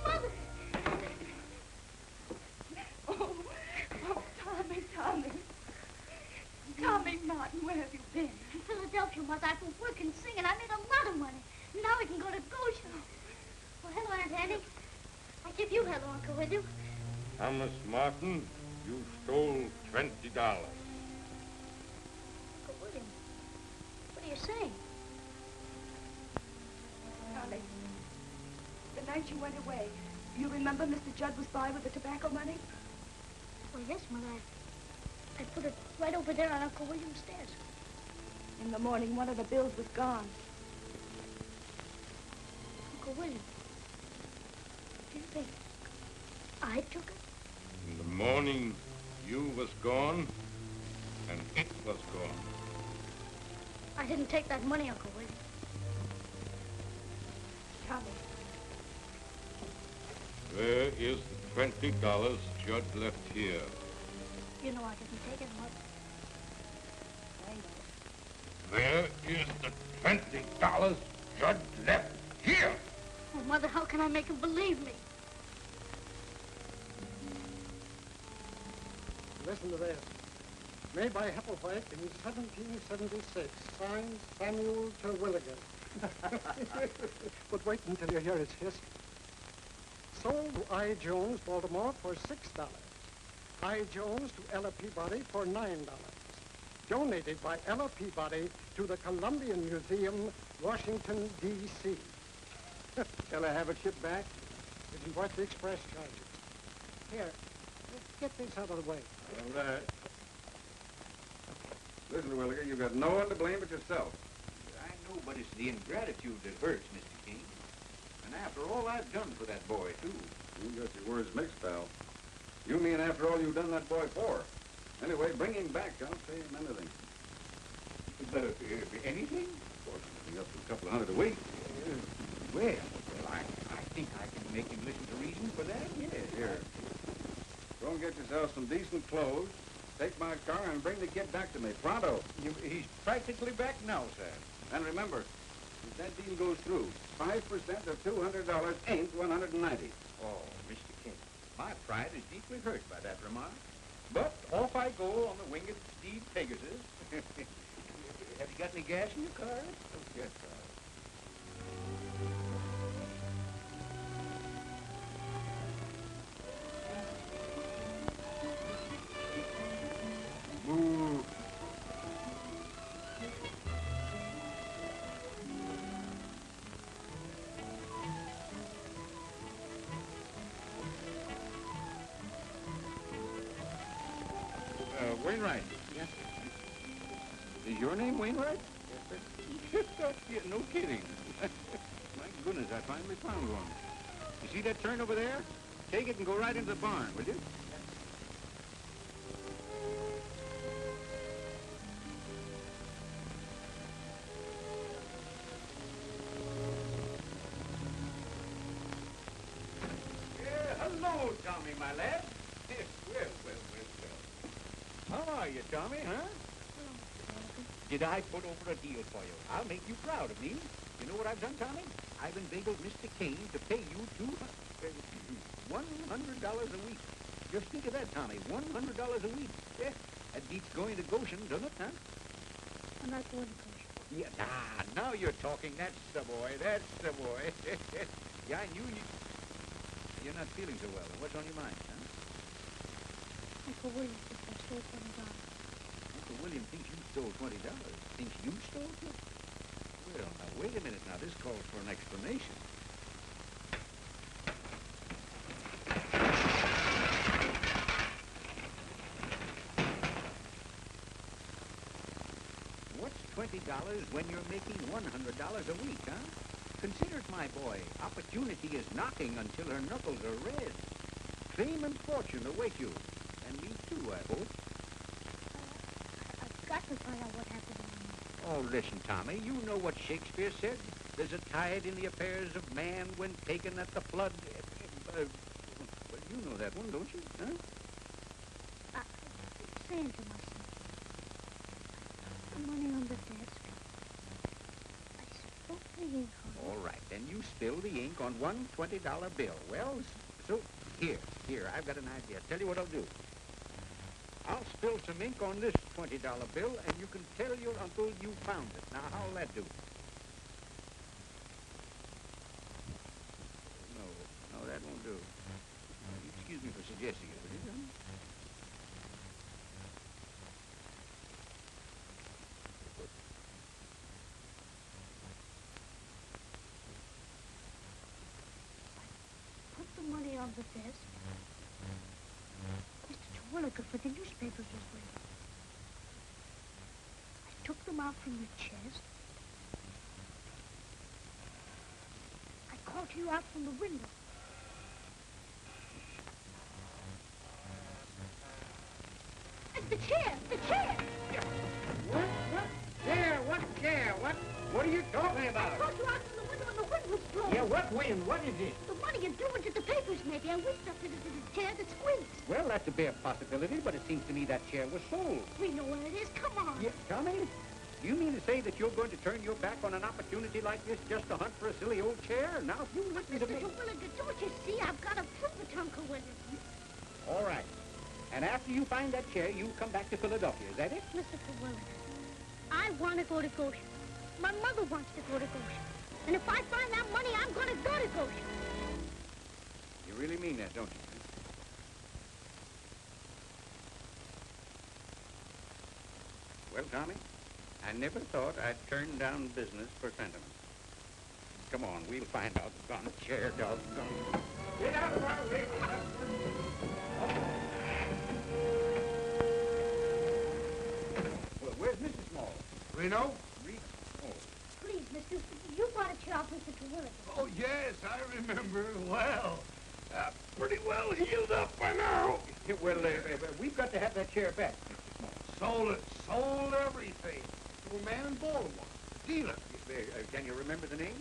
Mother! Oh, Tommy. Tommy Martin, have you been? In Philadelphia, Mother. I've been working, singing. I made a lot of money. Now we can go to Goshen. Well, hello, Aunt Annie. I give you hello, Uncle William. Thomas Martin, you stole $20. Uncle William, what are you saying? Charlie, the night you went away, you remember Mr. Judd was by with the tobacco money? Well, yes, Mother. I put it right over there on Uncle William's desk. In the morning, one of the bills was gone. Uncle William, do you think I took it? In the morning, you was gone, and it was gone. I didn't take that money, Uncle William. Charlie. Where is the $20 Judd left here? You know I didn't take it, Mother. Where is the $20 Judd left here? Oh, Mother, how can I make him believe me? Listen to this. Made by Hepplewhite in 1776. Signed Samuel Terwilliger. But wait until you hear its history. Sold to I. Jones, Baltimore, for $6. I. Jones to Ella Peabody for $9. Donated by Ella Peabody to the Columbian Museum, Washington, D.C. Shall I have it shipped back? Isn't worth the express charges. Here, get this out of the way. All right. Listen, Williger, you've got no one to blame but yourself. I know, but it's the ingratitude that hurts, Mr. King. And after all I've done for that boy, too. You got your words mixed, pal. You mean after all you've done that boy for. Anyway, bring him back. I'll pay him anything. Anything? Of course, nothing up to a couple of $100 a week. Well, I think I can make him listen to reason for that. Yeah. Here. Go and get yourself some decent clothes. Take my car and bring the kid back to me. Pronto. He's practically back now, sir. And remember, if that deal goes through, 5% of $200 ain't $190. Oh, Mr. King, my pride is deeply hurt by that remark. But off I go on the winged steed Pegasus. Have you got any gas in your car? Oh, yes, sir. Ooh. Wainwright. Yes. Is your name Wainwright? Yes, sir. Yeah, no kidding. My goodness, I finally found one. You see that turn over there? Take it and go right into the barn, will you? Hello, Tommy, my lad. Well. How are you, Tommy, huh? Did I put over a deal for you? I'll make you proud of me. You know what I've done, Tommy? I've inveigled Mr. Kane to pay you $100 a week. Just think of that, Tommy. $100 a week. Yeah, that beats going to Goshen, doesn't it, huh? I'm not going to Goshen. Yeah, now you're talking. That's the boy. That's the boy. Yeah, I knew you're not feeling so well. What's on your mind, huh? Uncle William thinks I stole $20. Uncle William thinks you stole $20. Thinks you stole it? Well, now, wait a minute now. This calls for an explanation. What's $20 when you're making $100 a week, huh? Consider it, my boy. Opportunity is knocking until her knuckles are red. Fame and fortune await you. And me too, I hope. I've got to find out what happened to me. Oh, listen, Tommy, you know what Shakespeare said. There's a tide in the affairs of man when taken at the flood. Well, you know that one, don't you? Huh? I'm saying to myself, the money on the desk. I spilled the ink on it. All right, then you spill the ink on one $20 bill. Well, so here, I've got an idea. Tell you what I'll do. I'll spill some ink on this $20 bill, and you can tell your until you found it. Now, how'll that do? No, that won't do. You excuse me for suggesting it, will you, Johnny? Put the money on the desk. Mr. Terwilliger for the newspapers was waiting. I took them out from the chest. I called you out from the window. It's the chair! The chair! What? Chair? What chair? What are you talking about? I called you out from the window and the wind was blowing. Yeah, what wind? What is it? The money you threw into the papers, maybe. I whipped up into the chair that squeaks. Well, that's a bare possibility, but it seems to me that chair was sold. We know where it is. Come on. Yeah, Tommy? You mean to say that you're going to turn your back on an opportunity like this just to hunt for a silly old chair? Now, if you listen to me... Mr. Terwilliger, don't you see? I've got to prove it to Uncle William. All right. And after you find that chair, you come back to Philadelphia. Is that it? Mr. Terwilliger, I want to go to Goshen. My mother wants to go to Goshen. And if I find that money, I'm going to go to Goshen. You really mean that, don't you? Well, Tommy, I never thought I'd turn down business for sentiment. Come on, we'll find out the darn chair, doggone. Get out of our way! Well, where's Mrs. Small? Reno? Please, mister, you bought a chair off Mr. Terwilliger. Oh, yes, I remember well. Pretty well healed up by now. Well, we've got to have that chair back. Sold it. Sold everything. To a man in Baltimore. A dealer. Can you remember the name?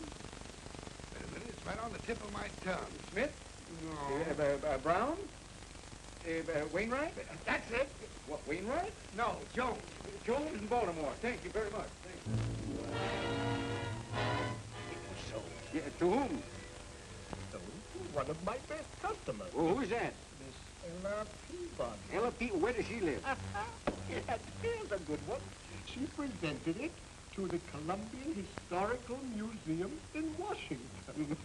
Wait a minute. It's right on the tip of my tongue. Smith? No. Brown? Wainwright? That's it. What, Wainwright? No, Jones. Jones in Baltimore. Thank you very much. Thank you. So, Yeah, to whom? One of my best customers. Oh, who is that? Miss Ella Peabody. Ella P. Where does she live? Yes, here's a good one. She presented it to the Columbian Historical Museum in Washington.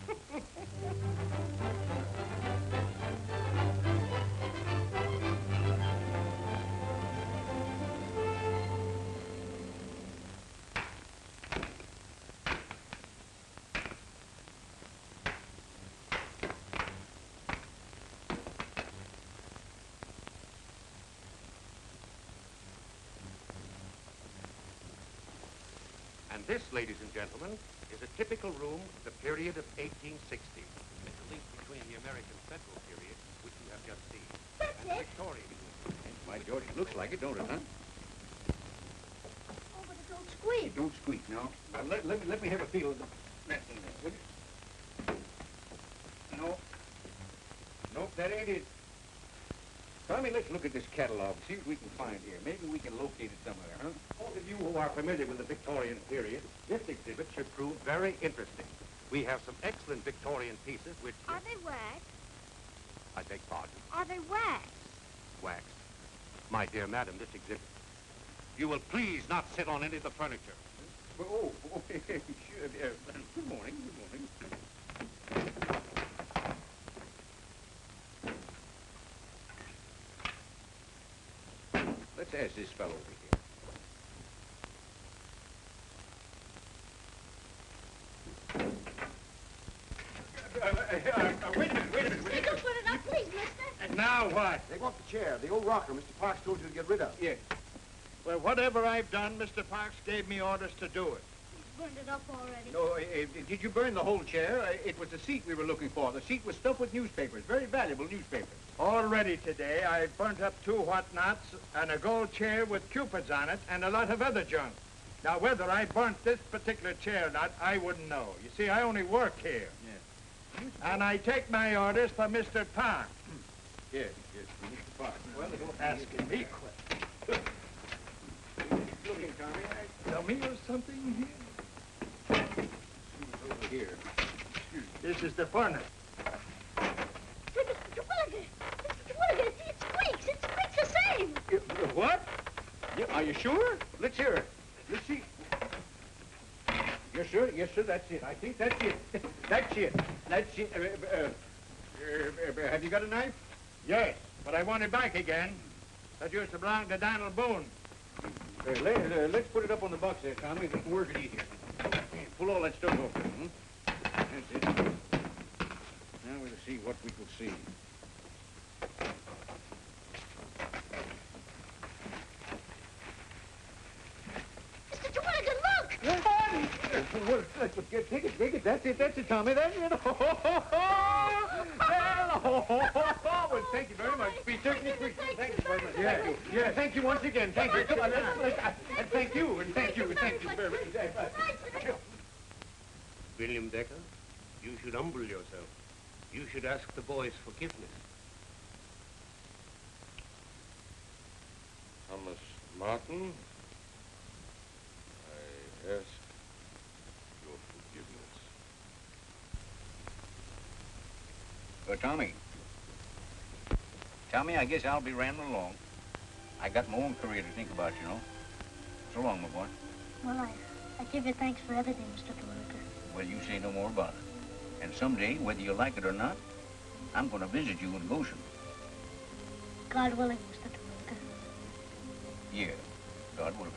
And this, ladies and gentlemen, is a typical room of the period of 1860. It's a link between the American Central period, which you have just seen, and the Victorian period. By George, it looks like it, don't it, huh? Oh, but it don't squeak. Don't squeak, now. Let me have a feel of the mess in there, will you? No. Nope, that ain't it. Tommy, let's look at this catalog, see what we can find here. Maybe we can locate it somewhere, huh? All of you who are familiar with the Victorian period, this exhibit should prove very interesting. We have some excellent Victorian pieces which... Are they waxed? I beg pardon. Are they waxed? Waxed. My dear madam, this exhibit... You will please not sit on any of the furniture. Oh, sure. Good morning, good morning. Let's ask this fellow over here. Wait a minute. Hey, don't put it up, please, mister. Now what? They want the chair, the old rocker Mr. Parks told you to get rid of. Yes. Well, whatever I've done, Mr. Parks gave me orders to do it. He's burned it up already. No, did you burn the whole chair? It was the seat we were looking for. The seat was stuffed with newspapers, very valuable newspapers. Already today, I burnt up 2 whatnots and a gold chair with cupids on it and a lot of other junk. Now, whether I burnt this particular chair or not, I wouldn't know. You see, I only work here. Yes. And I take my orders from Mr. Parks. Yes, Mr. Parks. Well, Asking me questions. Looking, Tommy, Tell me there's something here. over here. This is the furnace. Mr. Terwilliger! Mr. Terwilliger, it squeaks! It squeaks the same! What? Yeah, are you sure? Let's hear it. Let's see. sir. Yes, sir. That's it. I think that's it. That's it. That's it. Have you got a knife? Yes, but I want it back again. That used to belong to Donald Boone. Let's put it up on the box there, Tommy. We can work it easier. Pull all that stuff off. Hmm? That's it. Now we'll see what we can see. Mr. Terwilliger, look! Well, take it. That's it, Tommy. That's it. Well, thank you very much. We certainly appreciate it. Thank you very much. Yeah. Thank you once again. Thank you. Come on, and thank you very much. William Decker, you should humble yourself. You should ask the boys forgiveness. Thomas Martin, I ask your forgiveness. Tommy, I guess I'll be rambling along. I got my own career to think about, you know. So long, my boy. Well, I give you thanks for everything, Mr. Terwilliger. Well, you say no more about it. And someday, whether you like it or not, I'm going to visit you in Goshen. God willing, Mr. Terwilliger. Yeah, God willing.